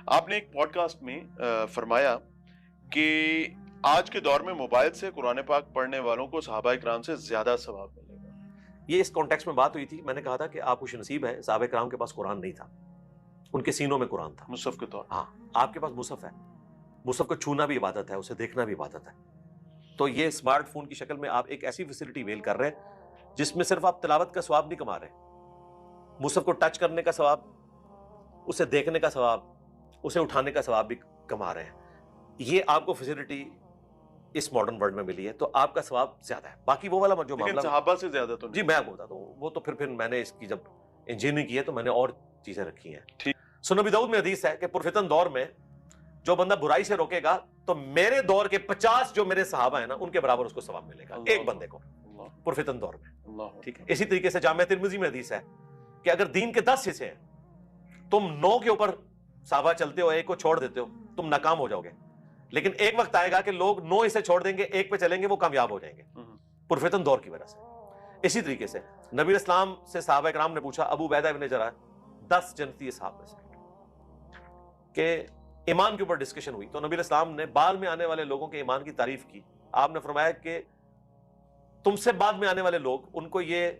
آپ نے ایک پوڈ کاسٹ میں فرمایا کہ آج کے دور میں موبائل سے قرآن پاک پڑھنے والوں کو صحابہ کرام سے زیادہ ثواب ملے گا. یہ اس کانٹیکس میں بات ہوئی تھی. میں نے کہا تھا کہ آپ خوش نصیب ہے, صحابہ کرام کے پاس قرآن نہیں تھا, ان کے سینوں میں قرآن تھا مصحف کے طور. ہاں, آپ کے پاس مصحف ہے. مصحف کو چھونا بھی عبادت ہے, اسے دیکھنا بھی عبادت ہے. تو یہ اسمارٹ فون کی شکل میں آپ ایک ایسی فیسلٹی ویل کر رہے ہیں جس میں صرف آپ تلاوت کا ثواب نہیں کما رہے, مصحف کو ٹچ کرنے کا ثواب, اسے دیکھنے کا ثواب, اسے اٹھانے کا ثواب بھی کما رہے ہیں. یہ آپ کو فیسلٹی اس ماڈرن ورلڈ میں ملی ہے, تو آپ کا ثواب زیادہ ہے. باقی وہ والا جو لیکن معاملہ صحابہ سے زیادہ تو نہیں. جی میں آپ کو بتاتا ہوں, وہ تو پھر میں نے اس کی جب انجینئرنگ کی ہے تو میں نے اور چیزیں رکھی ہیں. ٹھیک. سنن نبی داؤد میں حدیث ہے کہ پرفتن دور میں جو بندہ برائی سے روکے گا تو میرے دور کے 50 جو میرے صحابہ ہیں نا ان کے برابر اس کو ثواب ملے گا ایک بندے کو پرفتن دور میں. ٹھیک ہے. اسی طریقے سے جامعہ ترمذی میں حدیث ہے کہ اگر دین کے 10 حصے ہیں, تم 9 کے اوپر صحابہ چلتے ہو, ایک کو چھوڑ دیتے ہو, تم ناکام ہو جاؤ گے. لیکن ایک وقت آئے گا کہ لوگ 9 حصے چھوڑ دیں گے, ایک پہ چلیں گے, وہ کامیاب ہو جائیں گے پرفتن دور کی وجہ سے. اسی طریقے سے نبی اسلام سے صحابہ کرام نے پوچھا, ابو عبیدہ ابن جراح 10 جنتی اصحاب میں سے, کہ ایمان کے اوپر ڈسکشن ہوئی تو نبی اسلام نے بعد میں آنے والے لوگوں کے ایمان کی تعریف کی. آپ نے فرمایا کہ تم سے بعد میں آنے والے لوگ ان کو یہ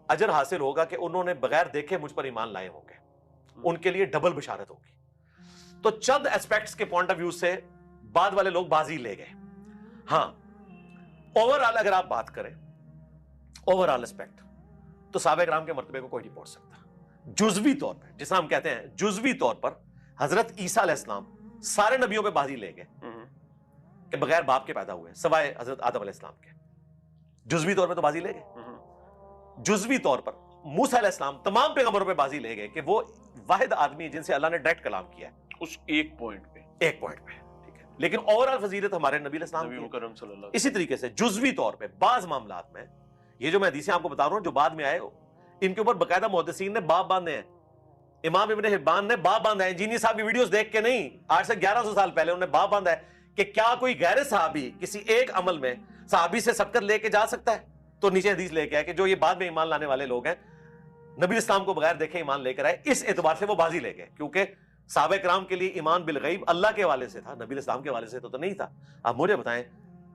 اجر حاصل ہوگا کہ انہوں نے بغیر دیکھے مجھ پر ایمان لائے ہوں گے, ان کے لیے ڈبل بشارت ہوگی. تو چند اسپیکٹس کے پوائنٹ آف ویو سے بعد والے لوگ بازی لے گئے. ہاں اوور آل اگر آپ بات کریں, اوور آل اسپیکٹ, تو صحابہ کرام کے مرتبے کو کوئی نہیں پہنچ سکتا. جزوی طور پر, جسے ہم کہتے ہیں جزوی طور پر, حضرت عیسیٰ علیہ السلام سارے نبیوں پہ بازی لے گئے کہ بغیر باپ کے پیدا ہوئے سوائے حضرت آدم علیہ السلام کے. جزوی طور پہ تو بازی لے گئے. جزوی طور پر موسیٰ علیہ السلام تمام پیغمبروں پہ بازی لے گئے کہ وہ واحد آدمی ہے جن سے اللہ نے ڈائریکٹ کلام کیا ہے اس ایک پوائنٹ پہ. ٹھیک ہے. لیکن اوورآل فضیلت ہمارے نبی علیہ السلام نبی کی. مکرم صلی اللہ علیہ اسی طریقے سے جزوی طور پہ بعض معاملات میں, یہ جو میں حدیثیں آپ کو بتا رہا ہوں جو بعد میں آئے, ان کے اوپر باقاعدہ محدثین نے باب باندھے ہیں. امام ابن حبان نے باب باندھا ہے, انجینئر صاحب کی ویڈیوز دیکھ کے نہیں, آج سے 1100 سال پہلے انہوں نے باب باندھا ہے کہ کیا کوئی غیر صحابی کسی ایک عمل میں صحابی سے سبقت لے کے جا سکتا ہے. تو نیچے حدیث لے کے آئے کہ جو یہ بعد میں ایمان لانے والے لوگ ہیں نبی اسلام کو بغیر دیکھے ایمان لے کر آئے, اس اعتبار سے وہ بازی لے گئے کیونکہ صحابہ کرام کے لیے ایمان بالغیب اللہ کے حوالے سے تھا, نبی اسلام کے حوالے سے تو نہیں تھا. آپ مجھے بتائیں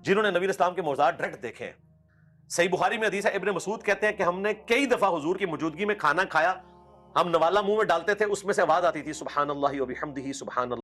جنہوں نے نبی اسلام کے معجزات ڈائریکٹ دیکھے ہیں. صحیح بخاری میں حدیث ہے, ابن مسعود کہتے ہیں کہ ہم نے کئی دفعہ حضور کی موجودگی میں کھانا کھایا, ہم نوالا منہ میں ڈالتے تھے, اس میں سے آواز آتی تھی سبحان اللہ و بحمدہ سبحان اللہ.